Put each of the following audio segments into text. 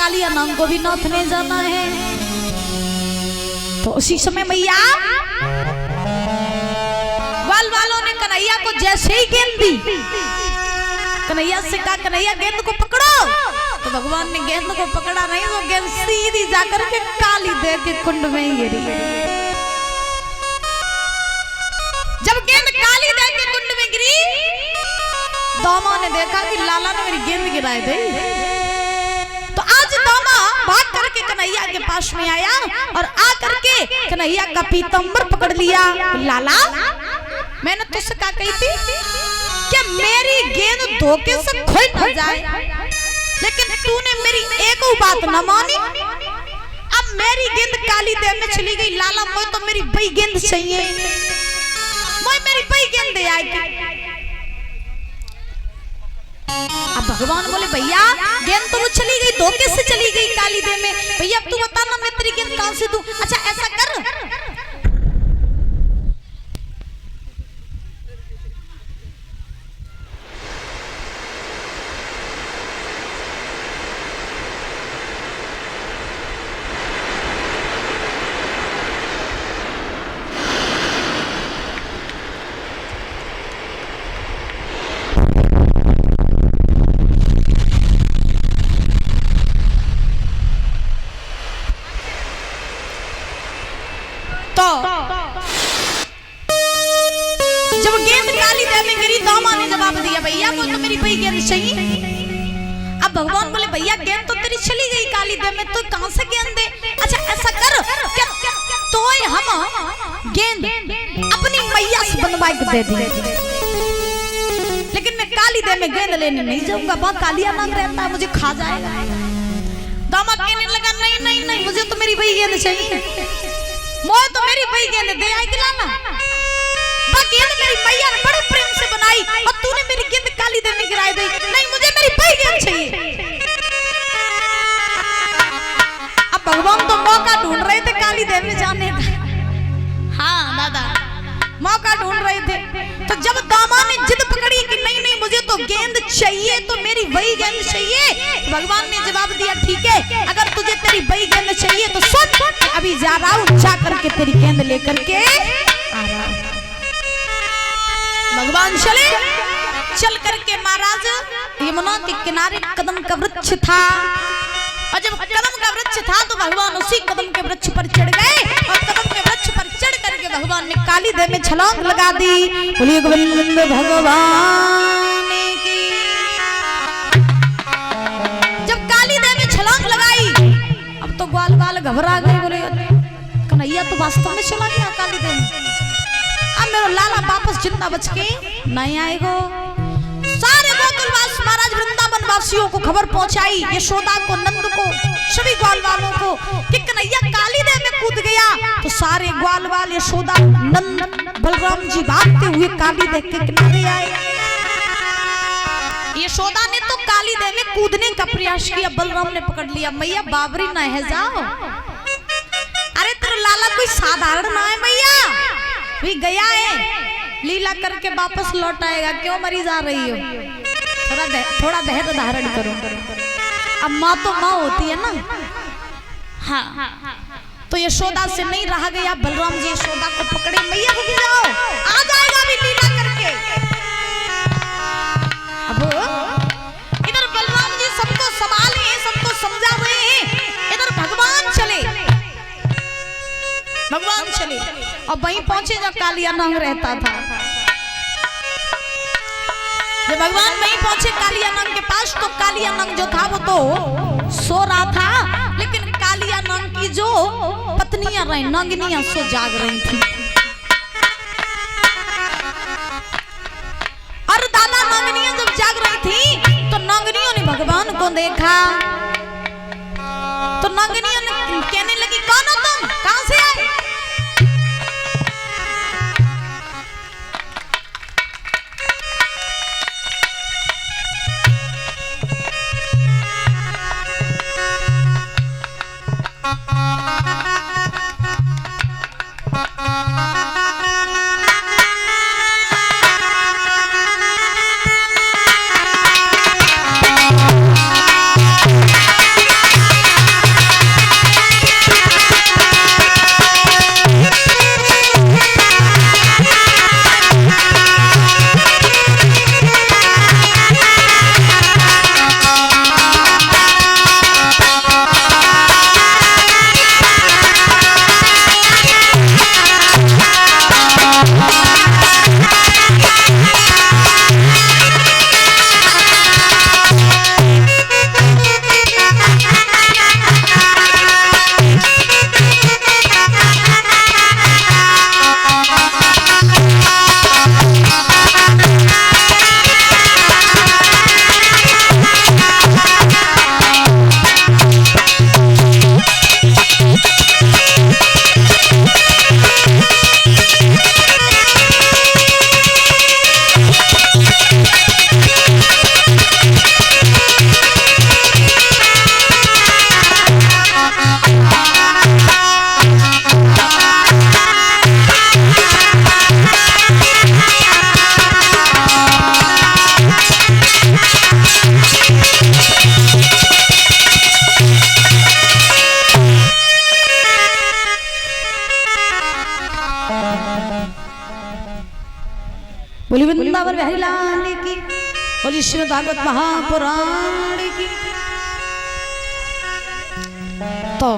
कालिया नाम को भी नाथने जाना है। तो उसी समय मैया ग्वाल वालों ने कन्हैया को जैसे ही गेंद दी, कन्हैया से कहा कन्हैया गेंद को पकड़ो। तो भगवान ने गेंद को पकड़ा नहीं, वो गेंद सीधी जाकर के काली देव के कुंड में ही गिरी। जब गेंद काली देव के कुंड में गिरी, दामा ने देखा कि लाला ने मेरी गेंद गिराई दी। तो आज दामा भाग करके कन्हैया के पास में आया और आकर के कन्हैया का पीतांबर पकड़ लिया। लाला मैंने तुझसे क्या कही थी कि मेरी गेंद धोखे से खोई न जाए, लेकिन तूने मेरी एक बात न मानी। अब मेरी गेंद काली देव में चली गई। लाला मोय तो मेरी बई गेंद चाहिए, मोय मेरी बई गेंद दे आएगी। अब भगवान बोले भैया गेंद तो वो चली गई, धोखे से चली गई काली देव में। भैया अब तू बता ना मैं तेरी गेंद कहां से दूं? अच्छा ऐसा कर, जब गेंद काली देव में गिरी दामा ने जवाब दिया भैया वो तो मेरी बई गेंद चाहिए। अब भगवान बोले भैया गेंद तो तेरी चली गई काली देव में, तो कहां से गेंद दे? अच्छा ऐसा कर तो हम गेंद अपनी मैया से बनवा के दे दी, लेकिन मैं काली देव में गेंद लेने नहीं जाऊंगा, बहुत कालिया नाग रहता है मुझे खा जाएगा। दामा कहने लगा नहीं नहीं नहीं मुझे तो मेरी बई गेंद चाहिए, मोह तो मेरी बई गेंद दे आई लाला। गेंद मेरी मैया ने बड़े प्रेम से बनाई और तूने मेरी गेंद काली देव में गिराई दी। नहीं मुझे मेरी बई गेंद चाहिए। अब भगवान तो मौका ढूंढ रहे थे काली देव में जाने का। हाँ दादा मौका ढूंढ रहे थे। तो जब दामा ने जिद पकड़ी कि नहीं नहीं मुझे तो गेंद चाहिए, तो मेरी बई गेंद चाहिए, भगवान ने जवाब दिया ठीक है अगर तुझे तेरी बई गेंद चाहिए तो सुन अभी जा रहा हूं, जा करके तेरी गेंद लेकर के आ रहा हूं। भगवान चल करके महाराज यमुना के किनारे कदम का वृक्ष था, और जब कदम का वृक्ष था तो भगवान उसी कदम के वृक्ष पर चढ़ गए और कदम के वृक्ष पर चढ़ करके भगवान ने काली देव में छलांग लगा दी। बोलिए गोविंद भगवान की। जब काली देव में छलांग लगाई अब तो ग्वाल बाल घबरा गए, बोले कन्हैया तो वास्तव में चला गया काली देव में, अब मेरा लाला वापस जिंदा बच के नहीं आएगा। सारे गोकुलवास महाराज वृंदावन वासियों को खबर पहुंचाई, यशोदा को, नंद को, सभी ग्वाल वालों को कि कन्हैया काली देव में कूद गया। तो सारे ग्वाल वाल यशोदा, नंद, बलराम जी भागते हुए काली देव के किनारे आए। यशोदा ने तो काली देव में कूदने का प्रयास किया, बलराम ने पकड़ लिया। मैया बाबरी ना है जाओ, अरे तेरा लाला कोई साधारण ना है मैया, भी गया है लीला करके वापस लौट आएगा, क्यों मरी जा रही हो? थोड़ा धैर्य धारण करो। अब माँ तो माँ होती है ना। हाँ तो यशोदा से नहीं रहा गया, बलराम जी यशोदा को पकड़े, मैया रुक जाओ आ जाएगा भी लीला करके। अब इधर बलराम जी सबको संभाले, सबको समझा रहे हैं, इधर भगवान चले और वहीं पहुंचे जब कालिया नाग रहता था। जब भगवान वहीं पहुंचे कालिया नाग के पास तो कालिया नाग जो था वो तो सो रहा था, लेकिन कालिया नाग की जो पत्नियां रही नागिनियां सो जाग रही थी। और दादा नागिनियां जब जाग रही थी तो नागिनियों ने भगवान को देखा, तो नागिनियों ने कहने लगी कौन हो तुम, कहां से आए? वृंदावन बिहारी लाल की, बोली श्रीमद् भागवत महापुराण की। तो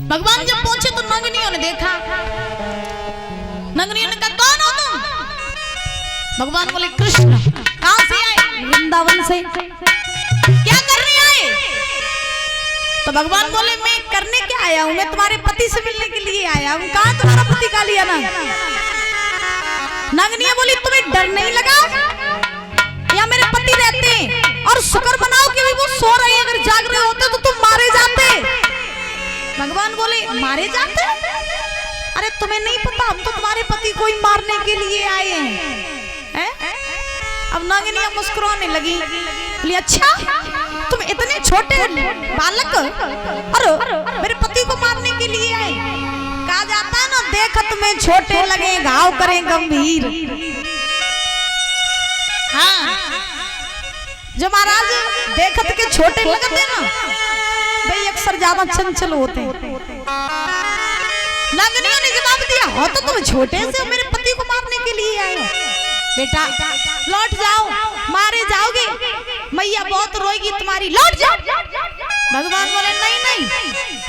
भगवान जब पहुंचे तो नंगनियों ने देखा। नंगनियों ने कहा कौन हो तुम? भगवान बोले कृष्ण। कहां से आए? वृंदावन से। क्या करने आए? तो भगवान बोले मैं करने क्या आया हूं, मैं तुम्हारे पति से मिलने के लिए आया हूं। कहां तुम्हारा पति? कालियानंग। नंगनिया बोली तुम्हें डर नहीं लगा? या मेरे पति रहते और शुक्र मनाओ कि वो सो रहे, अगर जाग रहे होते तो तुम मारे जाते। भगवान बोले मारे जाते? अरे तुम्हें नहीं पता, हम तो तुम्हारे पति को ही मारने के लिए आए हैं। अब नागिनिया मुस्कुराने लगी, बोली अच्छा तुम इतने छोटे बालक और मेरे पति को मारने के लिए आए? कहा जाता है ना, देखत में छोटे लगे घाव करें गंभीर। हाँ, जो महाराज देखत के छोटे लगते ना भाई अक्सर ज्यादा चंचल होते हैं। नागिनियों ने जवाब दिया हो तो तुम छोटे से मेरे पति को मारने के लिए आए हो। बेटा लौट जाओ, मारे जाओगे, मैया बहुत रोएगी तुम्हारी, लौट जाओ। भगवान बोले नहीं नहीं,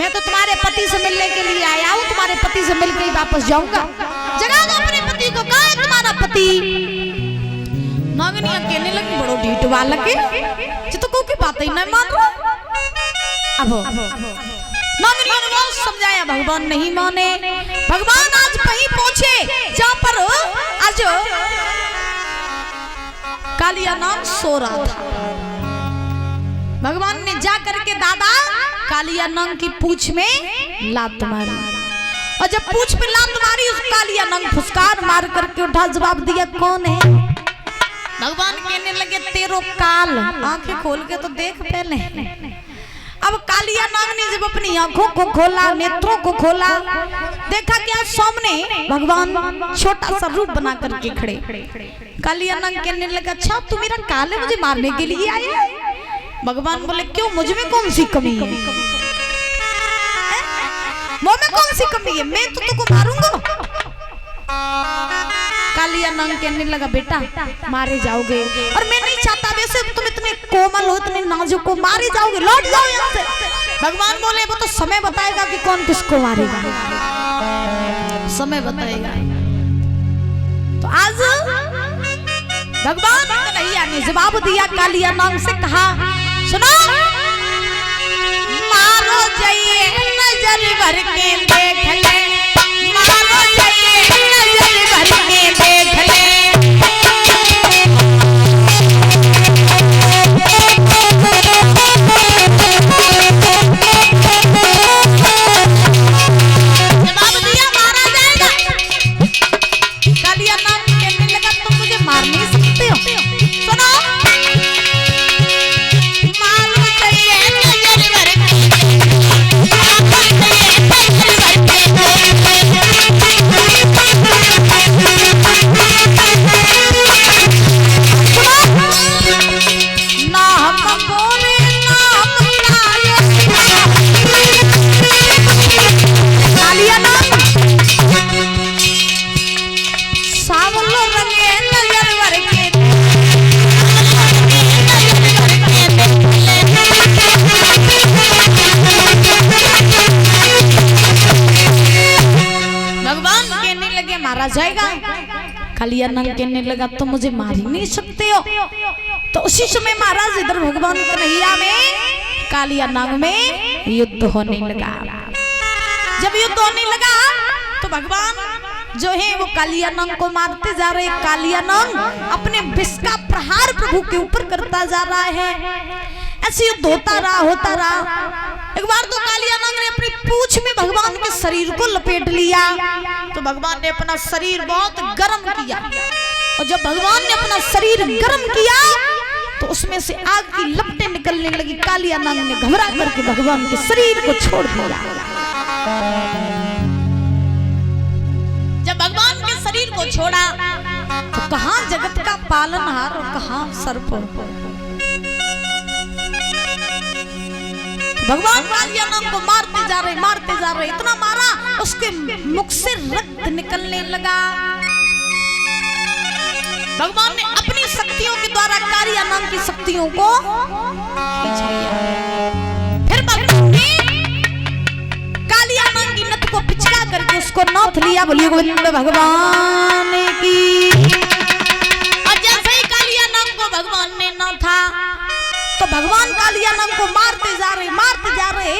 मैं तो तुम्हारे पति से मिलने के लिए आया हूँ, तुम्हारे पति से मिलकर ही वापस जाऊंगा। जगा दो अपने पति को। कहाँ है तुम्हारा पति? नागिनियां कहने लगी बड़ो ढीठ बालक है, तो को की बात ही नहीं मान रहा। अब नागिनियों ने बहुत समझाया, भगवान नहीं माने। भगवान आज कहीं पहुंचे जहां पर आज कालियानंग सो रहा था। भगवान ने जा करके दादा कालियानंग की पूंछ में लात मारी, और जब पूंछ में लात मारी उस कालियानंग फुसकार मार करके उठा, जवाब दिया कौन है? भगवान कहने लगे तेरो काल। आंखें खोल के तो देख पहले। अब कालियानंग ने जब अपनी आंखों को खोला, नेत्रों को खोला, देखा क्या सामने भगवान छोटा सा रूप बना करके खड़े। कालियानंग कहने लगा अच्छा तू मेरा काल है, मुझे मारने के लिए आया? भगवान बोले क्यों, मुझ में कौन सी कमी है? मुझ में कौन सी कमी है? मैं तो तुमको मारूंगा। कालियानंग कहने लगा बेटा मारे जाओगे, और मैं नहीं चाहता, वैसे तुम इतने कोमल हो, इतने नाजुक हो, मारे जाओगे, लौट जाओ यहाँ से। भगवान बोले वो तो समय बताएगा कि कौन किसको मारेगा, समय बताएगा। तो आज भगवान कन्हैया ने जवाब दिया कालियानंग से, कहा सुनो मारो जाइए नजर भर के देख ले, मारो जाइए नजर भर के देख ले। जवाब दिया मारा जाएगा। कालियानंग कहने लगा तुम मुझे मार नहीं सकते हो। सुनो मारो जाइए नजर भर के, मारा जाएगा। कालियानंग कहने लगा तुम मुझे मार ही नहीं सकते हो। तो उसी समय महाराज इधर भगवान कन्हैया में कालियानंग में युद्ध होने लगा। जब युद्ध होने लगा तो भगवान जो है वो कालियानंग को मारते जा रहे। कालियानंग अपने विष का प्रहार प्रभु के ऊपर करता जा रहा है। ऐसे युद्ध होता रहा। एक बार तो कालियानंग ने अपनी पूंछ में भगवान के शरीर को लपेट लिया, तो भगवान ने अपना शरीर बहुत गर्म किया, और जब भगवान ने अपना शरीर गर्म किया तो उसमें से आग की लपटें निकलने लगी। कालियानंग ने घबरा करके भगवान के शरीर को छोड़ दिया। जब भगवान के शरीर को छोड़ा तो कहां जगत का पालनहार और कहां सर्प। भगवान कालियानंग को मारते जा रहे, इतना मारा उसके मुख से रक्त निकलने लगा। भगवान ने अपनी शक्तियों के द्वारा कालिया नाम की शक्तियों को खींच लिया। फिर भगवान ने कालिया नाम की नथ को पिचका करके उसको नौथ लिया। बोलिए गोविंद भगवान की। और जैसे ही कालिया नाम को भगवान ने नौथा तो भगवान कालिया नाम को मारते जा रहे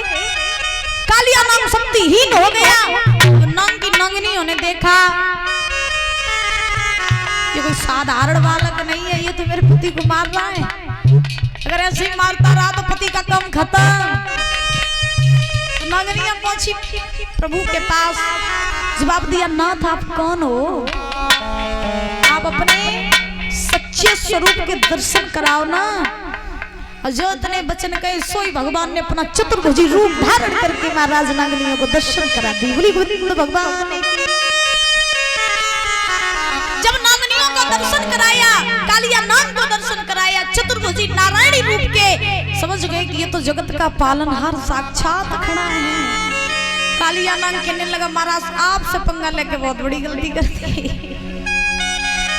कालिया नाम शक्तिहीन हो गया। तो नाम की नंगनियों ने देखा ये कोई साधारण बालक नहीं है, ये तो मेरे पति को मार रहा है। अगर ऐसे ही मारता रहा तो पति का काम खत्म। तो नंगनियां पहुंची प्रभु के पास, जवाब दिया नाथ आप कौन हो? आप अपने सच्चे स्वरूप के दर्शन कराओ ना। अजोत ने वचन कहे सोई भगवान ने अपना चतुर्भुजी रूप धारण करके महाराज नागनियों को दर्शन करा दी। बोली गोविंद भगवान ने जब नागनियों को दर्शन कराया, कालिया नाग को दर्शन कराया चतुर्भुजी नारायणी रूप के, समझ गए कि ये तो जगत का पालनहार साक्षात खड़ा है। कालिया नाग कहने लगा महाराज आपसे पंगा लेके बहुत बड़ी गलती कर दी।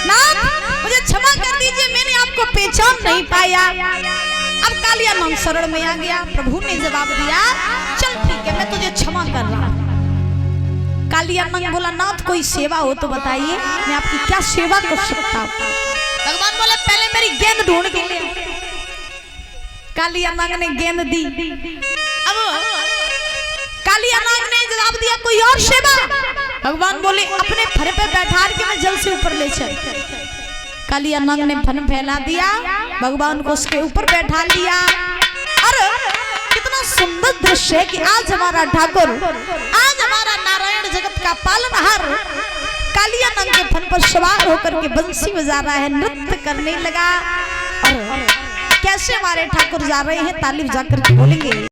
नाथ मुझे क्षमा कर दीजिए, मैंने आपको पहचान नहीं पाया। अब कालिया नाग शरण में आ गया। प्रभु ने जवाब दिया चल ठीक है मैं तुझे क्षमा कर रहा हूं। कालिया नाग बोला नाथ कोई सेवा हो तो बताइए, मैं आपकी क्या सेवा कर सकता हूं? भगवान बोले पहले मेरी गेंद ढूंढ के ले। कालिया नाग ने गेंद दी। अब कालिया नाग ने जवाब दिया कोई और सेवा? भगवान बोले अपने फर पे बैठा के मैं जल से ऊपर ले चल। कालिया नाग ने फन फैला दिया, भगवान को उसके ऊपर बैठा लिया। अरे कितना सुंदर दृश्य है कि आज हमारा ठाकुर, आज हमारा नारायण जगत का पालनहार कालिया नाग के फन पर सवार होकर के बंसी बजा रहा है, नृत्य करने लगा। और कैसे हमारे ठाकुर जा रहे हैं ताली बजा करके बोलेंगे।